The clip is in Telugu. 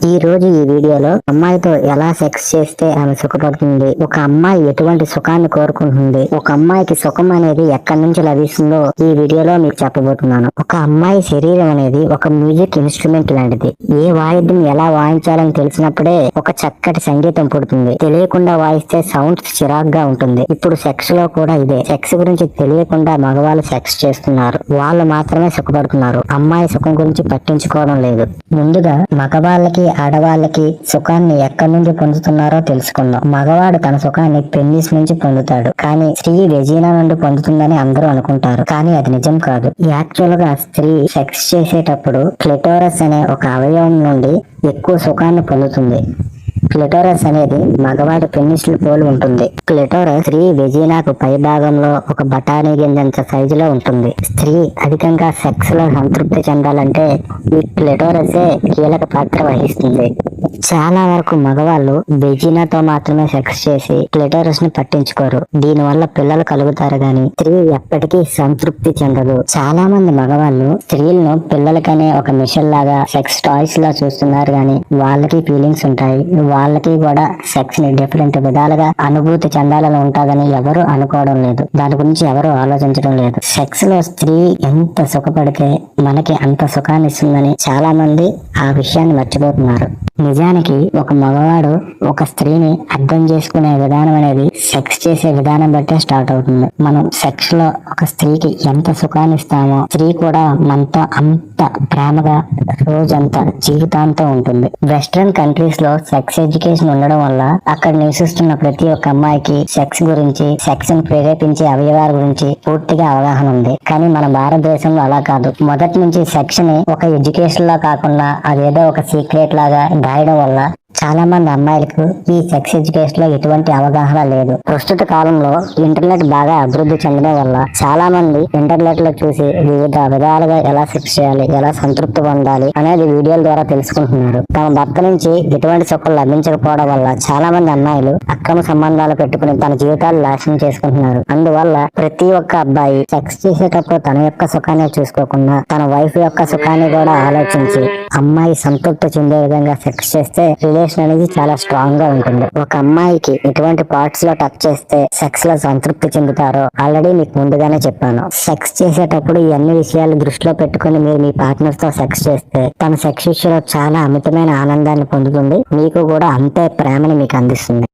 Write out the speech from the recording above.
ఈ రోజు ఈ వీడియోలో అమ్మాయితో ఎలా సెక్స్ చేస్తే ఆమె సుఖపడుతుంది, ఒక అమ్మాయి ఎటువంటి సుఖాన్ని కోరుకుంటుంది, ఒక అమ్మాయికి సుఖం అనేది ఎక్కడి నుంచి లభిస్తుందో ఈ వీడియోలో మీకు చెప్పబోతున్నాను. ఒక అమ్మాయి శరీరం అనేది ఒక మ్యూజిక్ ఇన్స్ట్రుమెంట్ లాంటిది. ఏ వాయిద్యం ఎలా వాయించాలని తెలిసినప్పుడే ఒక చక్కటి సంగీతం పుడుతుంది. తెలియకుండా వాయిస్తే సౌండ్ చిరాగ్గా ఉంటుంది. ఇప్పుడు సెక్స్ లో కూడా ఇదే. సెక్స్ గురించి తెలియకుండా మగవాళ్ళు సెక్స్ చేస్తున్నారు, వాళ్ళు మాత్రమే సుఖపడుతున్నారు. అమ్మాయి సుఖం గురించి పట్టించుకోవడం లేదు. ముందుగా మగవాళ్ళకి ఆడవాళ్ళకి సుఖాన్ని ఎక్కడి నుంచి పొందుతున్నారో తెలుసుకుందాం. మగవాడు తన సుఖాన్ని పెన్నిస్ నుంచి పొందుతాడు, కానీ స్త్రీ వెజీనా నుండి పొందుతుందని అందరూ అనుకుంటారు, కానీ అది నిజం కాదు. యాక్చువల్ గా స్త్రీ సెక్స్ చేసేటప్పుడు క్లిటోరస్ అనే ఒక అవయవం నుండి ఎక్కువ సుఖాన్ని పొందుతుంది. క్లిటోరస్ అనేది మగవాడి పెన్నిస్లు పోలి ఉంటుంది. క్లిటోరస్ స్త్రీ వెజీనాకు పై భాగంలో ఒక బఠానీ గింజంత సైజులో ఉంటుంది. స్త్రీ అధికంగా సెక్స్ లో సంతృప్తి చెందాలంటే ఈ క్లిటోరసే కీలక పాత్ర వహిస్తుంది. చాలా వరకు మగవాళ్ళు వెజీనాతో మాత్రమే సెక్స్ చేసి క్లిటోరస్ ని పట్టించుకోరు. దీని వల్ల పిల్లలు కలుగుతారు గాని స్త్రీ ఎప్పటికీ సంతృప్తి చెందదు. చాలా మంది మగవాళ్ళు స్త్రీలను పిల్లలకనే ఒక మిషన్ లాగా సెక్స్ టాయ్స్ లా చూస్తున్నారు గాని వాళ్ళకి ఫీలింగ్స్ ఉంటాయి. వాళ్ళకి కూడా సెక్స్ ని డిఫరెంట్ విధాలుగా అనుభూతి చెందాలని ఉంటుందని ఎవరు అనుకోవడం లేదు. దాని గురించి ఎవరు ఆలోచించడం లేదు. సెక్స్ లో స్త్రీ ఎంత సుఖపడితే మనకి అంత సుఖాన్ని ఇస్తుందని చాలా మంది ఆ విషయాన్ని మర్చిపోతున్నారు. నిజానికి ఒక మగవాడు ఒక స్త్రీని అర్థం చేసుకునే విధానం అనేది సెక్స్ చేసే విధానం బట్టే స్టార్ట్ అవుతుంది. మనం సెక్స్ లో ఒక స్త్రీకి ఎంత సుఖాన్ని ఇస్తామో స్త్రీ కూడా మనతో అంత ప్రేమగా రోజంతా జీవితాంతో ఉంటుంది. వెస్ట్రన్ కంట్రీస్ లో సెక్స్ ఎడ్యుకేషన్ ఉండడం వల్ల అక్కడ నివసిస్తున్న ప్రతి ఒక్క అమ్మాయికి సెక్స్ గురించి, సెక్స్ ని ప్రేరేపించే అవయవాల గురించి పూర్తిగా అవగాహన ఉంది. కానీ మన భారతదేశంలో అలా కాదు. మొదటి నుంచి సెక్స్ ని ఒక ఎడ్యుకేషన్ లా కాకుండా అదేదో ఒక సీక్రెట్ లాగా దాయడం వల్ల చాలా మంది అమ్మాయిలకు ఈ సెక్స్ ఎడ్యుకేషన్ లో ఎటువంటి అవగాహన లేదు. ప్రస్తుత కాలంలో ఇంటర్నెట్ బాగా అభివృద్ధి చెందడం వల్ల చాలా మంది ఇంటర్నెట్ లో చూసి వివిధ విధాలుగా ఎలా సెక్స్ చేయాలి, ఎలా సంతృప్తి పొందాలి అనేది వీడియోల ద్వారా తెలుసుకుంటున్నారు. తమ భర్త నుంచి ఎటువంటి సుఖం లభించకపోవడం వల్ల చాలా మంది అమ్మాయిలు అక్రమ సంబంధాలు పెట్టుకుని తన జీవితాలు నాశనం చేసుకుంటున్నారు. అందువల్ల ప్రతి ఒక్క అబ్బాయి సెక్స్ చేసేటప్పుడు తన యొక్క సుఖాన్ని చూసుకోకుండా తన వైఫ్ యొక్క సుఖాన్ని కూడా ఆలోచించి అమ్మాయి సంతృప్తి చెందే విధంగా సెక్స్ చేస్తే రిలేషన్ అనేది చాలా స్ట్రాంగ్ గా ఉంటుంది. ఒక అమ్మాయికి ఎటువంటి పార్ట్స్ లో టచ్ చేస్తే సెక్స్ లో సంతృప్తి చెందుతారో ఆల్రెడీ మీకు ముందుగానే చెప్పాను. సెక్స్ చేసేటప్పుడు ఈ అన్ని విషయాలు దృష్టిలో పెట్టుకుని మీరు మీ పార్ట్నర్ తో సెక్స్ చేస్తే తన సెక్స్ విషయంలో చాలా అమితమైన ఆనందాన్ని పొందుతుంది. మీకు కూడా అంతే ప్రేమని మీకు అందిస్తుంది.